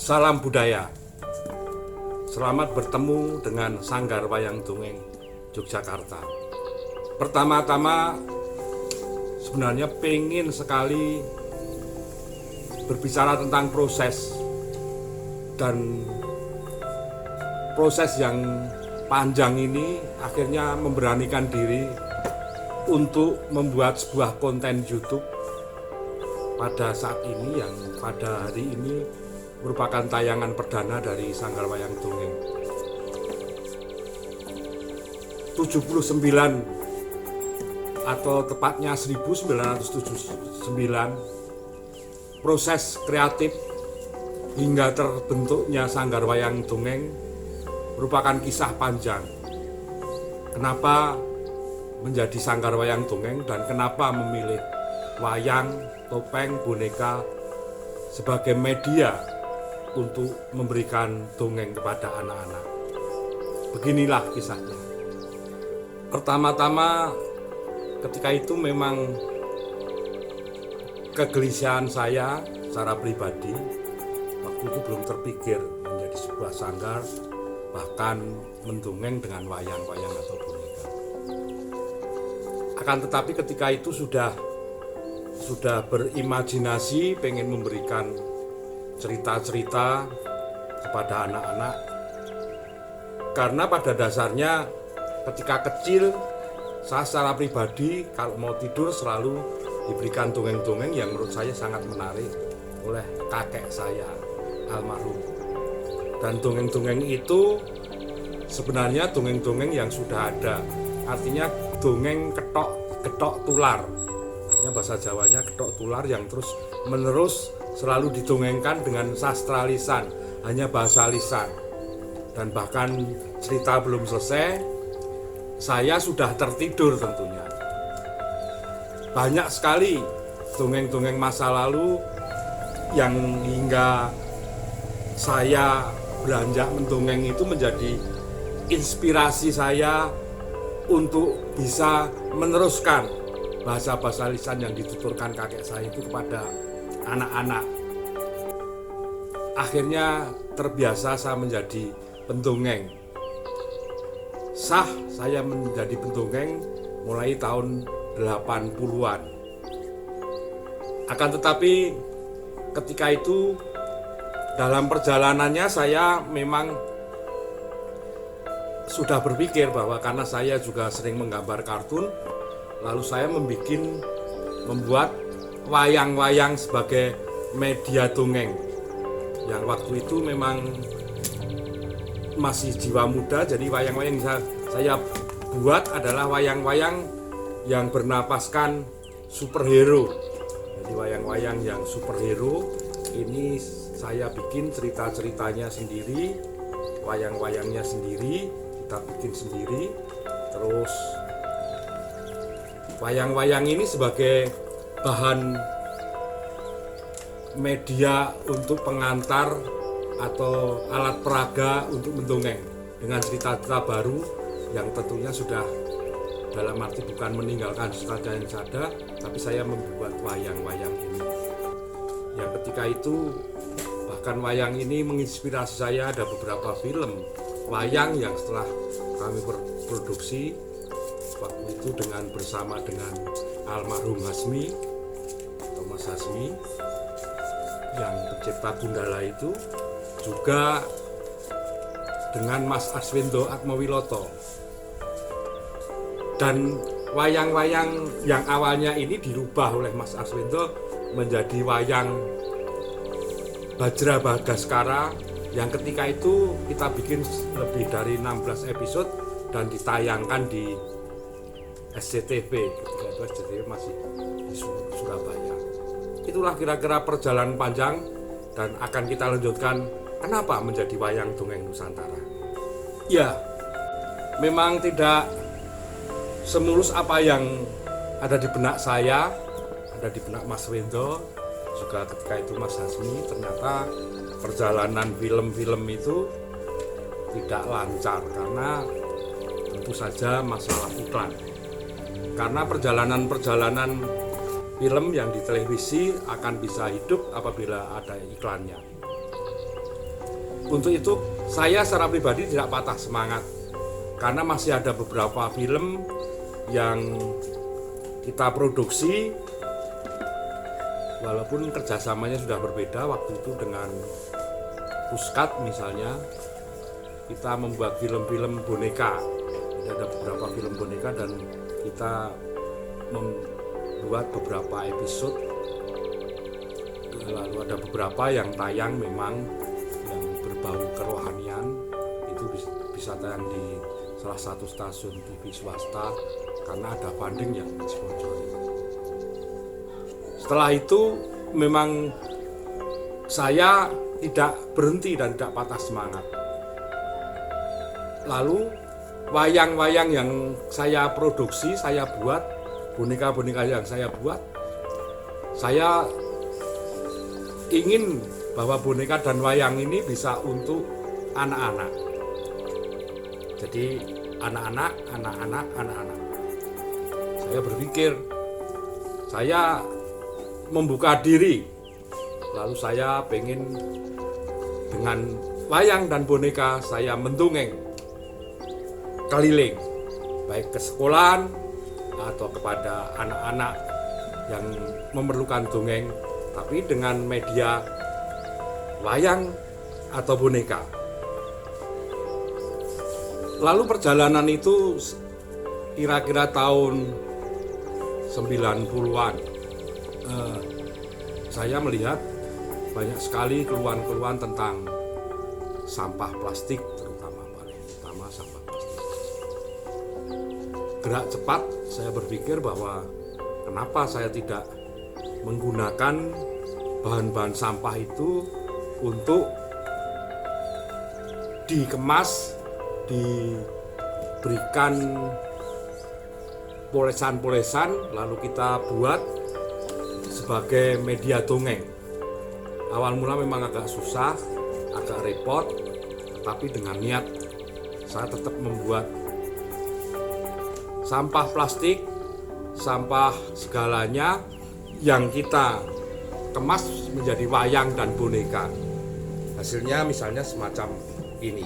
Salam budaya. Selamat bertemu dengan Sanggar Wayang Dongeng Yogyakarta. Pertama-tama sebenarnya pengen sekali berbicara tentang proses yang panjang ini akhirnya memberanikan diri untuk membuat sebuah konten YouTube pada saat ini, yang pada hari ini merupakan tayangan perdana dari Sanggar Wayang Dongeng. 79 atau tepatnya 1979 proses kreatif hingga terbentuknya Sanggar Wayang Dongeng merupakan kisah panjang. Kenapa menjadi Sanggar Wayang Dongeng dan kenapa memilih wayang, topeng, boneka sebagai media untuk memberikan dongeng kepada anak-anak. Beginilah kisahnya. Pertama-tama ketika itu memang kegelisahan saya secara pribadi, waktu itu belum terpikir menjadi sebuah sanggar, bahkan mendongeng dengan wayang-wayang atau boneka. Akan tetapi ketika itu sudah berimajinasi pengen memberikan cerita-cerita kepada anak-anak, karena pada dasarnya ketika kecil saya secara pribadi kalau mau tidur selalu diberikan dongeng-dongeng yang menurut saya sangat menarik oleh kakek saya almarhum. Dan dongeng-dongeng itu sebenarnya dongeng-dongeng yang sudah ada, artinya dongeng ketok tular, artinya bahasa Jawanya ketok tular, yang terus menerus selalu didongengkan dengan sastra lisan, hanya bahasa lisan. Dan bahkan cerita belum selesai, saya sudah tertidur tentunya. Banyak sekali dongeng-dongeng masa lalu yang hingga saya beranjak mendongeng itu menjadi inspirasi saya untuk bisa meneruskan bahasa-bahasa lisan yang dituturkan kakek saya itu kepada anak-anak. Akhirnya terbiasa saya menjadi pendongeng. Saya menjadi pendongeng mulai tahun 80-an. Akan tetapi ketika itu dalam perjalanannya saya memang sudah berpikir bahwa karena saya juga sering menggambar kartun, lalu saya membuat wayang-wayang sebagai media dongeng. Yang waktu itu memang masih jiwa muda, jadi wayang-wayang yang saya buat adalah wayang-wayang yang bernapaskan superhero. Jadi wayang-wayang yang superhero ini saya bikin cerita-ceritanya sendiri, wayang-wayangnya sendiri, kita bikin sendiri. Terus wayang-wayang ini sebagai bahan media untuk pengantar atau alat peraga untuk mendongeng dengan cerita-cerita baru yang tentunya sudah dalam arti bukan meninggalkan cerita yang ada, tapi saya membuat wayang-wayang ini. Yang ketika itu bahkan wayang ini menginspirasi saya, ada beberapa film wayang yang setelah kami berproduksi waktu itu bersama dengan almarhum Hasmi atau Mas Hasmi yang pencipta Gundala itu, juga dengan Mas Arswendo Atmawiloto. Dan wayang-wayang yang awalnya ini dirubah oleh Mas Arswendo menjadi wayang Bajra Bagaskara, yang ketika itu kita bikin lebih dari 16 episode dan ditayangkan di SCTV. Ketika itu SCTV masih di Surabaya. Itulah kira-kira perjalanan panjang, dan akan kita lanjutkan kenapa menjadi wayang dongeng Nusantara. Ya, memang tidak semulus apa yang ada di benak saya, ada di benak Mas Wendo, juga ketika itu Mas Hasmi. Ternyata perjalanan film-film itu tidak lancar karena tentu saja masalah iklan. Karena perjalanan film yang di televisi akan bisa hidup apabila ada iklannya. Untuk itu saya secara pribadi tidak patah semangat, karena masih ada beberapa film yang kita produksi, walaupun kerjasamanya sudah berbeda. Waktu itu dengan Puskat misalnya, kita membuat film-film boneka. Ada beberapa film boneka dan kita membuat beberapa episode. Lalu ada beberapa yang tayang memang yang berbau kerohanian, itu bisa tayang di salah satu stasiun TV swasta karena ada funding yang sponsori. Setelah itu memang saya tidak berhenti dan tidak patah semangat. Lalu wayang-wayang yang saya produksi, saya buat, boneka-boneka yang saya buat, saya ingin bahwa boneka dan wayang ini bisa untuk anak-anak. Jadi anak-anak. Saya berpikir, saya membuka diri, lalu saya pengen dengan wayang dan boneka saya mendongeng keliling, baik ke sekolahan atau kepada anak-anak yang memerlukan dongeng, tapi dengan media wayang atau boneka. Lalu perjalanan itu kira-kira tahun 90-an. Saya melihat banyak sekali keluhan-keluhan tentang sampah plastik, paling utama sampah plastik. Gerak cepat saya berpikir bahwa kenapa saya tidak menggunakan bahan-bahan sampah itu untuk dikemas, diberikan polesan-polesan, lalu kita buat sebagai media dongeng. Awal mula memang agak susah, agak repot, tapi dengan niat saya tetap membuat sampah plastik, sampah segalanya yang kita kemas menjadi wayang dan boneka. Hasilnya misalnya semacam ini.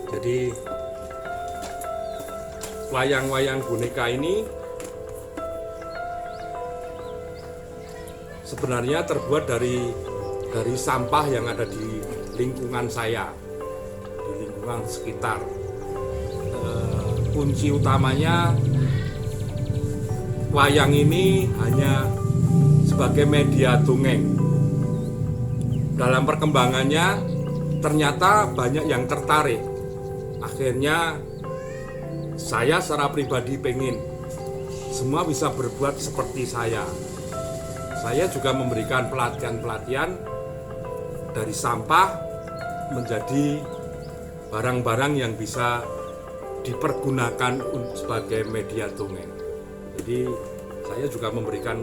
Jadi wayang-wayang boneka ini sebenarnya terbuat dari sampah yang ada di lingkungan saya, di lingkungan sekitar. Kunci utamanya wayang ini hanya sebagai media dongeng. Dalam perkembangannya ternyata banyak yang tertarik. Akhirnya saya secara pribadi pengen semua bisa berbuat seperti saya. Saya juga memberikan pelatihan-pelatihan dari sampah menjadi barang-barang yang bisa dipergunakan sebagai media dongeng. Jadi saya juga memberikan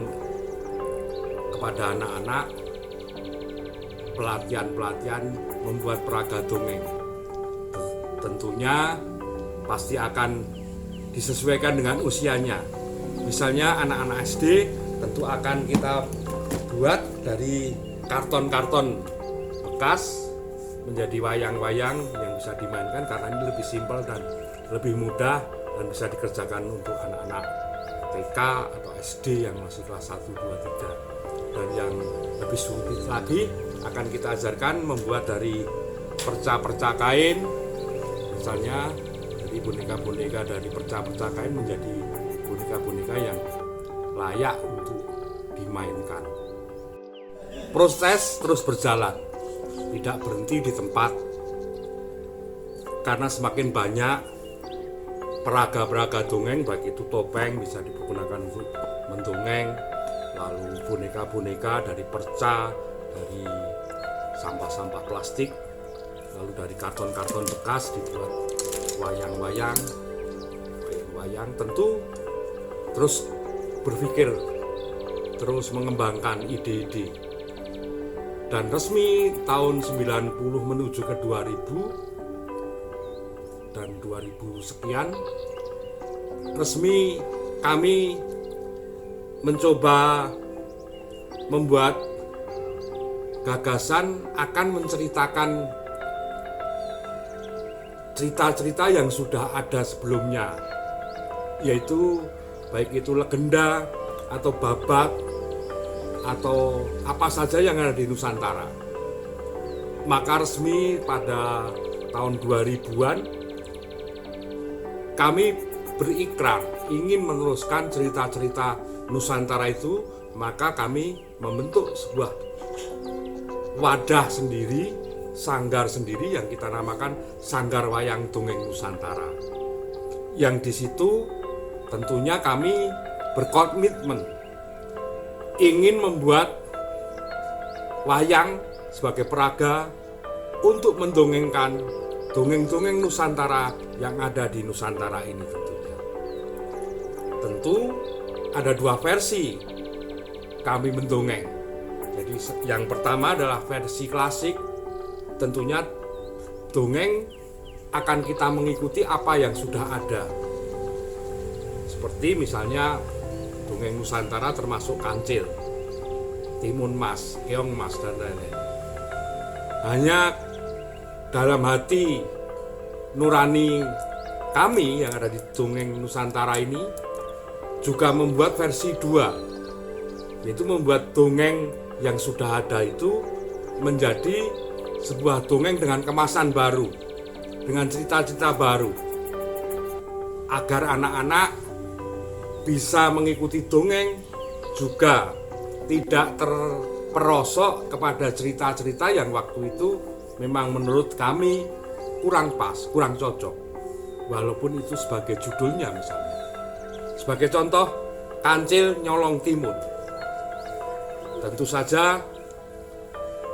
kepada anak-anak pelatihan-pelatihan membuat peraga dongeng. Tentunya pasti akan disesuaikan dengan usianya. Misalnya anak-anak SD tentu akan kita buat dari karton-karton bekas menjadi wayang-wayang yang bisa dimainkan, karena ini lebih simpel dan lebih mudah dan bisa dikerjakan untuk anak-anak TK atau SD yang masih kelas 1, 2, 3. Dan yang lebih sulit lagi akan kita ajarkan membuat dari perca-perca kain, misalnya dari boneka-boneka dari perca-perca kain menjadi boneka-boneka yang layak untuk dimainkan. Proses terus berjalan, tidak berhenti di tempat, karena semakin banyak peraga-peraga dongeng, baik itu topeng bisa digunakan untuk mendongeng, lalu boneka-boneka dari perca, dari sampah-sampah plastik, lalu dari karton-karton bekas dibuat wayang-wayang. Tentu terus berpikir, terus mengembangkan ide-ide, dan resmi tahun 90 menuju ke 2000 dan 2000 sekian resmi kami mencoba membuat gagasan akan menceritakan cerita-cerita yang sudah ada sebelumnya, yaitu baik itu legenda atau babat atau apa saja yang ada di Nusantara. Maka resmi pada tahun 2000-an kami berikrar ingin meneruskan cerita-cerita Nusantara itu, maka kami membentuk sebuah wadah sendiri, sanggar sendiri yang kita namakan Sanggar Wayang Dongeng Nusantara. Yang di situ tentunya kami berkomitmen ingin membuat wayang sebagai peraga untuk mendongengkan dongeng-dongeng Nusantara yang ada di Nusantara ini tentunya. Tentu ada dua versi kami mendongeng. Jadi yang pertama adalah versi klasik, tentunya dongeng akan kita mengikuti apa yang sudah ada. Seperti misalnya dongeng Nusantara termasuk Kancil, Timun Mas, Keong Mas, dan lain-lain. Hanya dalam hati nurani kami yang ada di dongeng Nusantara ini juga membuat versi 2, yaitu membuat dongeng yang sudah ada itu menjadi sebuah dongeng dengan kemasan baru, dengan cerita-cerita baru, agar anak-anak bisa mengikuti dongeng juga tidak terperosok kepada cerita-cerita yang waktu itu memang menurut kami kurang pas, kurang cocok, walaupun itu sebagai judulnya misalnya. Sebagai contoh, Kancil Nyolong Timun. Tentu saja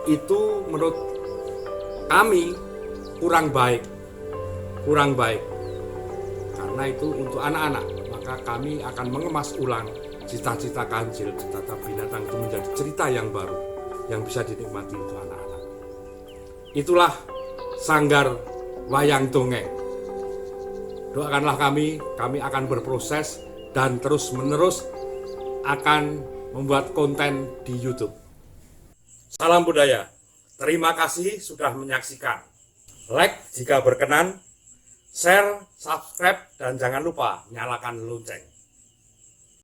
itu menurut kami kurang baik. Karena itu untuk anak-anak, maka kami akan mengemas ulang cita-cita Kancil, cita-cita binatang itu menjadi cerita yang baru yang bisa dinikmati untuk anak-anak. Itulah Sanggar Wayang Dongeng. Doakanlah kami akan berproses dan terus-menerus akan membuat konten di YouTube. Salam budaya. Terima kasih sudah menyaksikan. Like jika berkenan, share, subscribe, dan jangan lupa nyalakan lonceng.